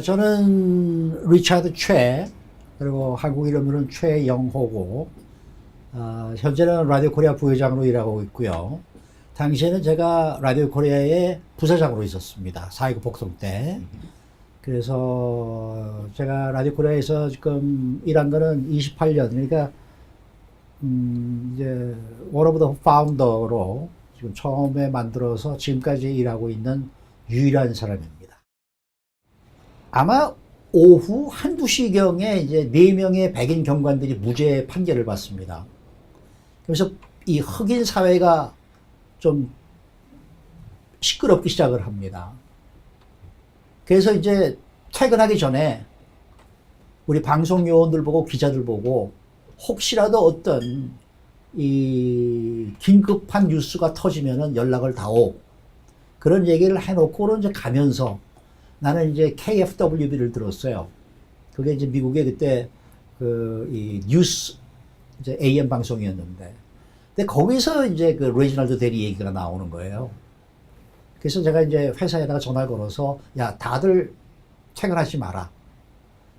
저는 리차드 최, 그리고 한국 이름으로는 최영호고, 현재는 라디오 코리아 부회장으로 일하고 있고요. 당시에는 제가 라디오 코리아의 부사장으로 있었습니다. 4.29 폭동 때. 그래서 제가 라디오 코리아에서 지금 일한 거는 28년, 그러니까 이제 원 오브 더 파운더로 지금 처음에 만들어서 지금까지 일하고 있는 유일한 사람입니다. 아마 오후 1, 2시경에 이제 4명의 백인 경관들이 무죄 판결을 받습니다. 그래서 이 흑인 사회가 좀 시끄럽기 시작을 합니다. 그래서 이제 퇴근하기 전에 우리 방송 요원들 보고 기자들 보고 혹시라도 어떤 이 긴급한 뉴스가 터지면은 연락을 다오. 그런 얘기를 해놓고는 이제 가면서 나는 이제 KFWB를 들었어요. 그게 이제 미국의 그때 이 뉴스 이제 AM 방송이었는데, 근데 거기서 이제 그 레지널드 대리 얘기가 나오는 거예요. 그래서 제가 이제 회사에다가 전화를 걸어서 야, 다들 퇴근하지 마라.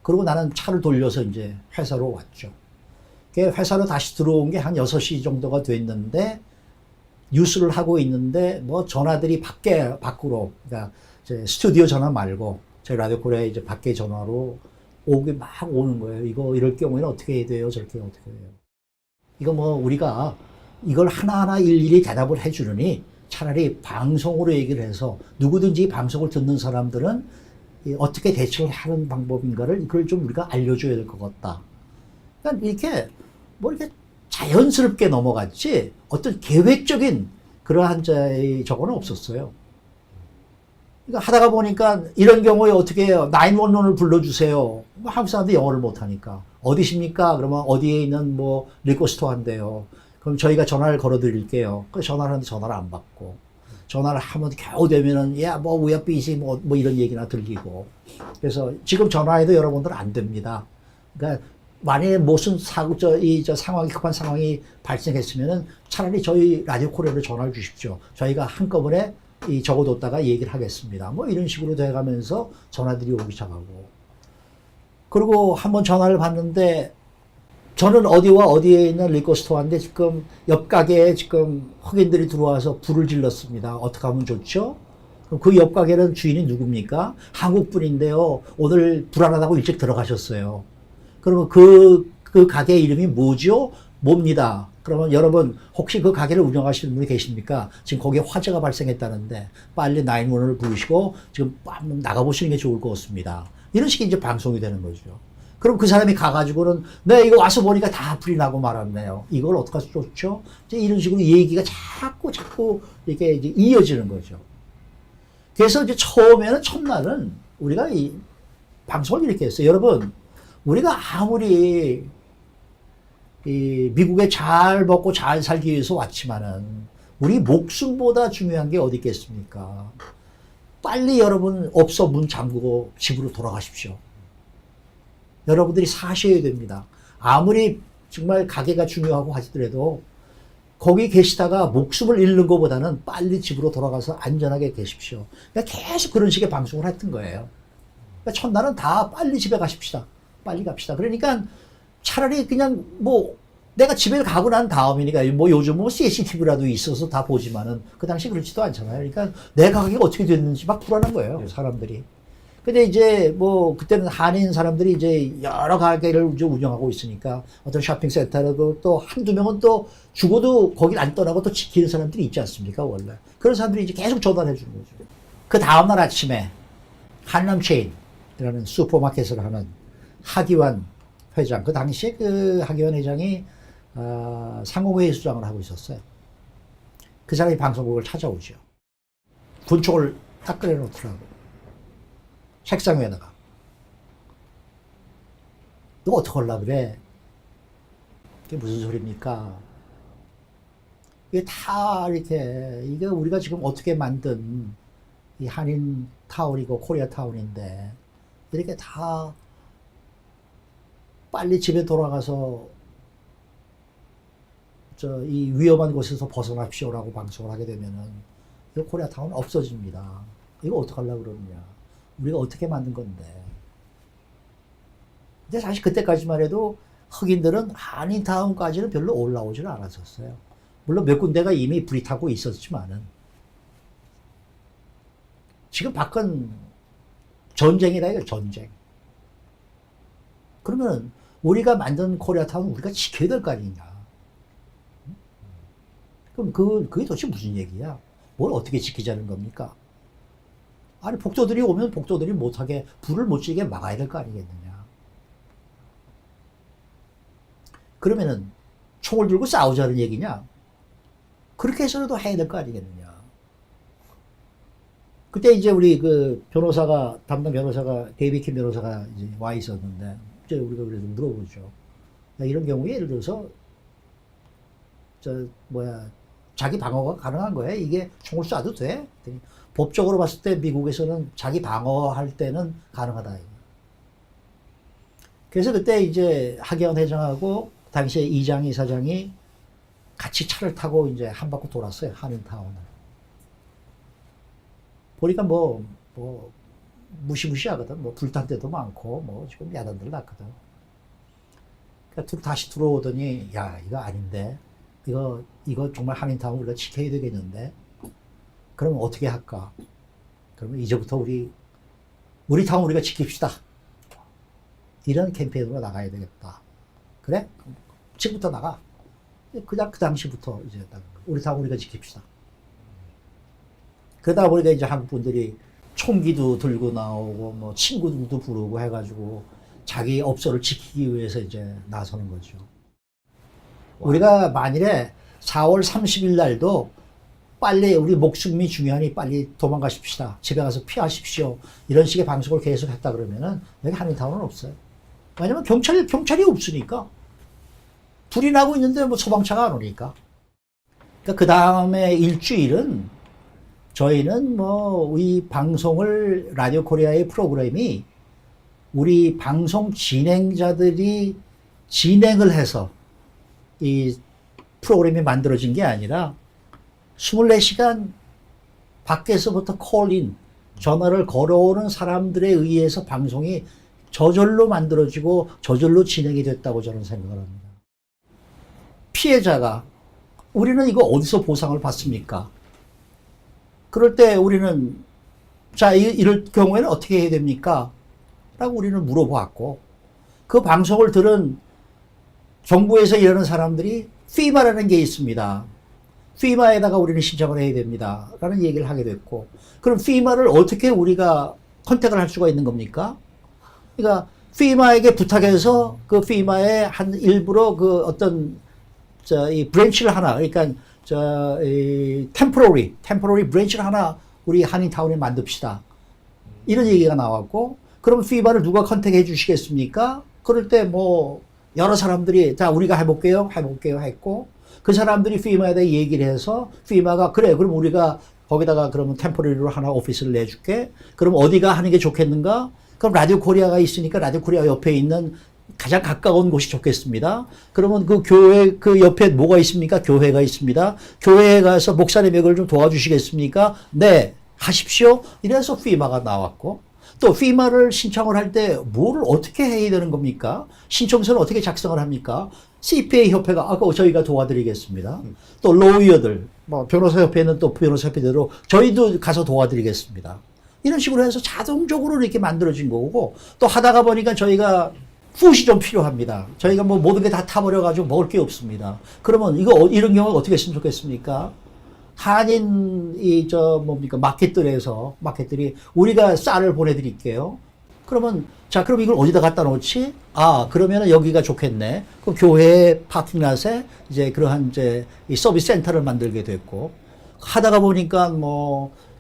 그리고 나는 차를 돌려서 이제 회사로 왔죠. 회사로 다시 들어온 게 한 6시 정도가 됐는데 뉴스를 하고 있는데 뭐 전화들이 밖으로, 그러니까 스튜디오 전화 말고 저희 라디오 코리아 이제 밖에 전화로 오게 막 오는 거예요. 이거 이럴 경우에는 어떻게 해야 돼요? 저렇게 어떻게 해요? 이거 뭐 우리가 이걸 하나하나 일일이 대답을 해주느니 차라리 방송으로 얘기를 해서 누구든지 방송을 듣는 사람들은 어떻게 대처를 하는 방법인가를 그걸 좀 우리가 알려줘야 될 것 같다. 그러니까 이렇게 뭐 이렇게 자연스럽게 넘어갔지 어떤 계획적인 그러한 저거는 없었어요. 그러니까 하다가 보니까 이런 경우에 어떻게 해요? 911을 불러주세요. 한국 사람들이 영어를 못하니까. 어디십니까? 그러면 어디에 있는 뭐 리코스토어인데요. 그럼 저희가 전화를 걸어 드릴게요. 그 전화를 하는데 전화를 안 받고. 전화를 하면 겨우 되면은, 야, 뭐, we are busy, 뭐 이런 얘기나 들리고. 그래서 지금 전화해도 여러분들 안 됩니다. 그러니까 만약에 무슨 상황이, 급한 상황이 발생했으면은 차라리 저희 라디오 코리아로 전화를 주십시오. 저희가 한꺼번에 적어뒀다가 얘기를 하겠습니다. 뭐 이런 식으로 돼가면서 전화들이 오기 시작하고. 그리고 한번 전화를 받는데 저는 어디와 어디에 있는 리코스토어인데 지금 옆 가게에 지금 흑인들이 들어와서 불을 질렀습니다. 어떻게 하면 좋죠? 그럼 그 옆 가게는 주인이 누굽니까? 한국 분인데요. 오늘 불안하다고 일찍 들어가셨어요. 그러면 그 가게 이름이 뭐죠? 뭡니다. 그러면 여러분 혹시 그 가게를 운영하시는 분이 계십니까? 지금 거기에 화재가 발생했다는데 빨리 911을 부르시고 지금 한번 나가보시는 게 좋을 것 같습니다. 이런 식의 이제 방송이 되는 거죠. 그럼 그 사람이 가가지고는 네, 이거 와서 보니까 다 불이 나고 말았네요. 이걸 어떻게 하면 좋죠? 이제 이런 식으로 얘기가 자꾸 이렇게 이제 이어지는 거죠. 그래서 이제 첫날은 우리가 이 방송을 이렇게 했어요. 여러분, 우리가 아무리 미국에 잘 먹고 잘 살기 위해서 왔지만은 우리 목숨보다 중요한 게 어디 있겠습니까? 빨리 여러분 업소 문 잠그고 집으로 돌아가십시오. 여러분들이 사셔야 됩니다. 아무리 정말 가게가 중요하고 하시더라도 거기 계시다가 목숨을 잃는 것보다는 빨리 집으로 돌아가서 안전하게 계십시오. 그러니까 계속 그런 식의 방송을 했던 거예요. 그러니까 첫날은 다 빨리 집에 가십시다. 빨리 갑시다. 그러니까 차라리 그냥 뭐 내가 집에 가고 난 다음이니까 뭐 요즘 뭐 CCTV라도 있어서 다 보지만은 그 당시 그렇지도 않잖아요. 그러니까 내 가게가 어떻게 됐는지 막 불안한 거예요. 사람들이. 근데 이제 뭐 그때는 한인 사람들이 이제 여러 가게를 이제 운영하고 있으니까 어떤 쇼핑센터라도 또 한두 명은 또 죽어도 거길 안 떠나고 또 지키는 사람들이 있지 않습니까, 원래. 그런 사람들이 이제 계속 전화를 해주는 거죠. 그 다음날 아침에 한남체인이라는 슈퍼마켓을 하는 하기환 회장, 그 당시에 그 하기환 회장이 상공회의 수장을 하고 있었어요. 그 사람이 방송국을 찾아오죠. 군총을 딱 꺼내놓더라고. 책상 위에다가. 너 어떡하려고 그래? 이게 무슨 소리입니까? 이게 다 이렇게, 이게 우리가 지금 어떻게 만든 이 한인 타운이고 코리아 타운인데, 이렇게 다 빨리 집에 돌아가서 이 위험한 곳에서 벗어납시오라고 방송을 하게 되면은 이 코리아 타운 없어집니다. 이거 어떡하려고 그러느냐. 우리가 어떻게 만든 건데. 근데 사실 그때까지만 해도 흑인들은 한인타운까지는 별로 올라오지는 않았었어요. 물론 몇 군데가 이미 불이 타고 있었지만은. 지금 밖은 전쟁이다, 이거 전쟁. 그러면 우리가 만든 코리아타운 우리가 지켜야 될 거 아니냐. 그럼 그게 도대체 무슨 얘기야? 뭘 어떻게 지키자는 겁니까? 아니, 복도들이 오면 복도들이 못하게, 불을 못 지게 막아야 될 거 아니겠느냐. 그러면은 총을 들고 싸우자는 얘기냐? 그렇게 해서라도 해야 될 거 아니겠느냐. 그때 이제 우리 그 변호사가, 담당 변호사가, 데이비드 킴 변호사가 이제 와 있었는데, 이제 우리가 그래서 물어보죠. 이런 경우에 예를 들어서, 자기 방어가 가능한 거예요? 이게 총을 쏴도 돼? 법적으로 봤을 때 미국에서는 자기 방어할 때는 가능하다. 그래서 그때 이제 하계원 회장하고 당시에 이장희 사장이 같이 차를 타고 이제 한 바퀴 돌았어요. 한인타운을. 보니까 무시무시하거든. 불탄 데도 많고, 지금 야단들 났거든. 그러니까 다시 들어오더니, 야, 이거 아닌데. 이거 정말 한인타운 우리가 지켜야 되겠는데. 그러면 어떻게 할까? 그러면 이제부터 우리 타운 우리가 지킵시다. 이런 캠페인으로 나가야 되겠다. 그래? 지금부터 나가. 그냥 그 당시부터 이제 우리 타운 우리가 지킵시다. 그러다 보니까 이제 한국 분들이 총기도 들고 나오고, 친구들도 부르고 해가지고 자기 업소를 지키기 위해서 이제 나서는 거죠. 우리가 만일에 4월 30일 날도 빨리 우리 목숨이 중요하니 빨리 도망가십시다. 집에 가서 피하십시오. 이런 식의 방송을 계속 했다 그러면은 여기 한인타운은 없어요. 왜냐면 경찰이 없으니까. 불이 나고 있는데 소방차가 안 오니까. 그러니까 그 다음에 일주일은 저희는 이 방송을 라디오 코리아의 프로그램이 우리 방송 진행자들이 진행을 해서 이 프로그램이 만들어진 게 아니라 24시간 밖에서부터 콜인, 전화를 걸어오는 사람들에 의해서 방송이 저절로 만들어지고 저절로 진행이 됐다고 저는 생각을 합니다. 피해자가 우리는 이거 어디서 보상을 받습니까? 그럴 때 우리는 자, 이럴 경우에는 어떻게 해야 됩니까? 라고 우리는 물어보았고 그 방송을 들은 정부에서 일하는 사람들이 FEMA라는 게 있습니다. FEMA에다가 우리는 신청을 해야 됩니다. 라는 얘기를 하게 됐고 그럼 FEMA를 어떻게 우리가 컨택을 할 수가 있는 겁니까? 그러니까 FEMA에게 부탁해서 그 FEMA의 한 일부러 그 어떤 이 브랜치를 하나 그러니까 이 템포러리 브랜치를 하나 우리 한인타운에 만듭시다. 이런 얘기가 나왔고 그럼 FEMA를 누가 컨택해 주시겠습니까? 그럴 때 여러 사람들이 자 우리가 해볼게요 했고 그 사람들이 FEMA에 대해 얘기를 해서 FEMA가 그래 그럼 우리가 거기다가 그러면 템포러리로 하나 오피스를 내줄게. 그럼 어디가 하는 게 좋겠는가? 그럼 라디오 코리아가 있으니까 라디오 코리아 옆에 있는 가장 가까운 곳이 좋겠습니다. 그러면 그 교회 그 옆에 뭐가 있습니까? 교회가 있습니다. 교회에 가서 목사님 역을 좀 도와주시겠습니까? 네, 하십시오. 이래서 FEMA가 나왔고 또 FEMA를 신청을 할 때 뭐를 어떻게 해야 되는 겁니까? 신청서는 어떻게 작성을 합니까? CPA 협회가 아까 저희가 도와드리겠습니다. 또 로이어들, 변호사 협회는 또 변호사 협회대로 저희도 가서 도와드리겠습니다. 이런 식으로 해서 자동적으로 이렇게 만들어진 거고 또 하다가 보니까 저희가 푸시 좀 필요합니다. 저희가 모든 게 다 타버려가지고 먹을 게 없습니다. 그러면 이런 경우는 어떻게 했으면 좋겠습니까? 한인 마켓들이 우리가 쌀을 보내드릴게요. 그러면 그럼 이걸 어디다 갖다 놓지? 그러면은 여기가 좋겠네. 그 교회 파킹랏에 이제 그러한 이 서비스 센터를 만들게 됐고 하다가 보니까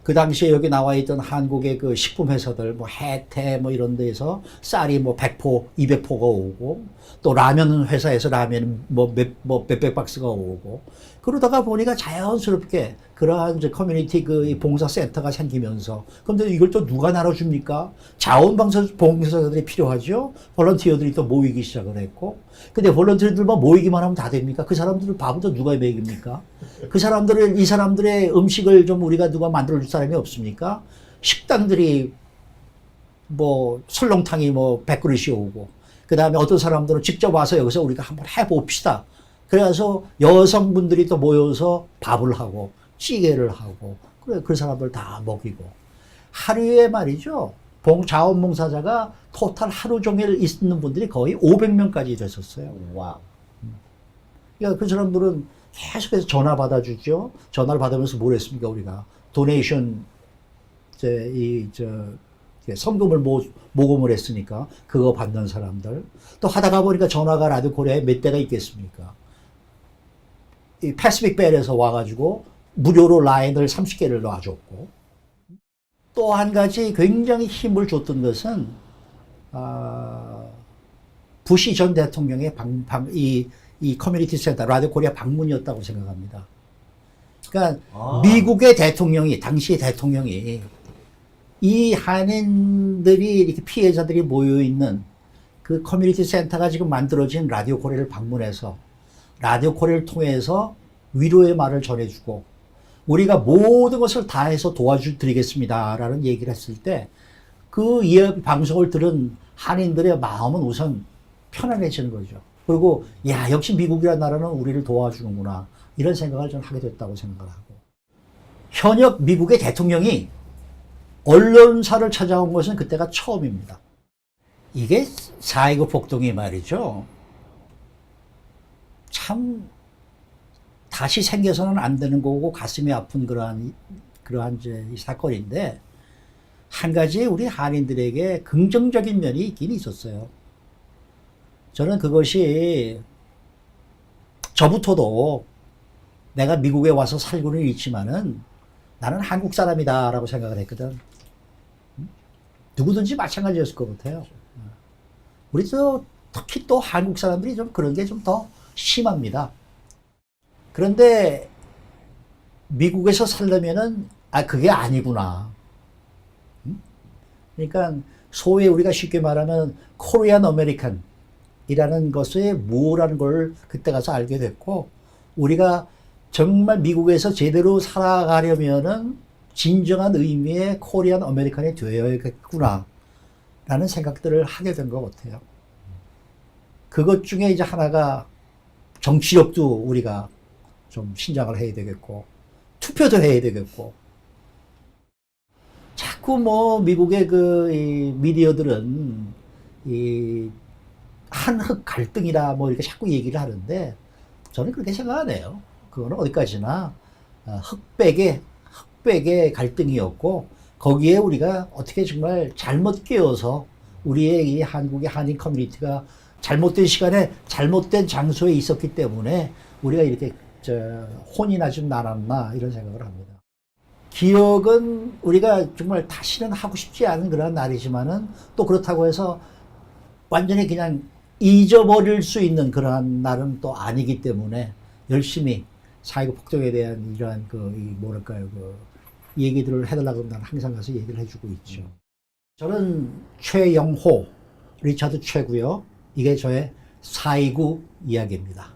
그 당시에 여기 나와 있던 한국의 그 식품 회사들 해태 이런 데에서 쌀이 100포, 200포가 오고 또 라면 회사에서 라면 몇백 박스가 오고 그러다가 보니까 자연스럽게 그러한 커뮤니티 그 봉사 센터가 생기면서 근데 이걸 또 누가 나눠줍니까? 자원봉사자들이 필요하죠. 볼런티어들이 또 모이기 시작을 했고 근데 볼런티어들만 모이기만 하면 다 됩니까? 그 사람들을 밥부터 누가 먹입니까? 이 사람들의 음식을 좀 우리가 누가 만들어줄 사람이 없습니까? 식당들이 뭐 설렁탕이 뭐 100그릇이 오고, 그 다음에 어떤 사람들은 직접 와서 여기서 우리가 한번 해봅시다. 그래서 여성분들이 또 모여서 밥을 하고 찌개를 하고, 그래 그 사람들 다 먹이고, 하루에 말이죠, 자원봉사자가 토탈 하루 종일 있는 분들이 거의 500명까지 됐었어요. 와. 그러니까 그 사람들은 계속해서 전화 받아주죠. 전화를 받으면서 뭘 했습니까, 우리가? 도네이션, 성금을 모금을 했으니까 그거 받는 사람들. 또 하다가 보니까 전화가 라디오 코리아에 몇 대가 있겠습니까? 이 패시픽 벨에서 와가지고 무료로 라인을 30개를 놔줬고, 또 한 가지 굉장히 힘을 줬던 것은 부시 전 대통령의 이 커뮤니티 센터 라디오 코리아 방문이었다고 생각합니다. 그러니까 미국의 대통령이, 당시 대통령이 이 한인들이 이렇게 피해자들이 모여 있는 그 커뮤니티 센터가 지금 만들어진 라디오 코리아를 방문해서 라디오 코리아를 통해서 위로의 말을 전해주고, 우리가 모든 것을 다해서 도와드리겠습니다라는 얘기를 했을 때, 그 방송을 들은 한인들의 마음은 우선 편안해지는 거죠. 그리고 야, 역시 미국이라는 나라는 우리를 도와주는구나, 이런 생각을 저는 하게 됐다고 생각을 하고, 현역 미국의 대통령이 언론사를 찾아온 것은 그때가 처음입니다. 이게 4.29 폭동이 말이죠, 참 다시 생겨서는 안 되는 거고 가슴이 아픈 그러한 이제 이 사건인데, 한 가지 우리 한인들에게 긍정적인 면이 있긴 있었어요. 저는 그것이, 저부터도 내가 미국에 와서 살고는 있지만은 나는 한국 사람이다라고 생각을 했거든. 누구든지 마찬가지였을 것 같아요. 우리 또 특히 또 한국 사람들이 좀 그런 게 좀 더 심합니다. 그런데 미국에서 살려면은 그게 아니구나. 그러니까 소위 우리가 쉽게 말하면 코리안 아메리칸이라는 것이 뭐라는 걸 그때 가서 알게 됐고, 우리가 정말 미국에서 제대로 살아가려면은 진정한 의미의 코리안 아메리칸이 되어야겠구나 라는 생각들을 하게 된 것 같아요. 그것 중에 이제 하나가 정치력도 우리가 좀 신장을 해야 되겠고, 투표도 해야 되겠고, 자꾸 뭐 미국의 이 미디어들은 이 한흑 갈등이라 뭐 이렇게 자꾸 얘기를 하는데, 저는 그렇게 생각 안 해요. 그거는 어디까지나 흑백의 갈등이었고, 거기에 우리가 어떻게 정말 잘못 끼어서 우리의 이 한국의 한인 커뮤니티가 잘못된 시간에 잘못된 장소에 있었기 때문에 우리가 이렇게 혼이 나지 않았나, 이런 생각을 합니다. 기억은 우리가 정말 다시는 하고 싶지 않은 그런 날이지만은, 또 그렇다고 해서 완전히 그냥 잊어버릴 수 있는 그러한 날은 또 아니기 때문에 열심히 4.29 폭동에 대한 이러한 얘기들을 해달라고 하면 난 항상 가서 얘기를 해주고 있죠. 저는 최영호, 리차드 최고요. 이게 저의 4.29 이야기입니다.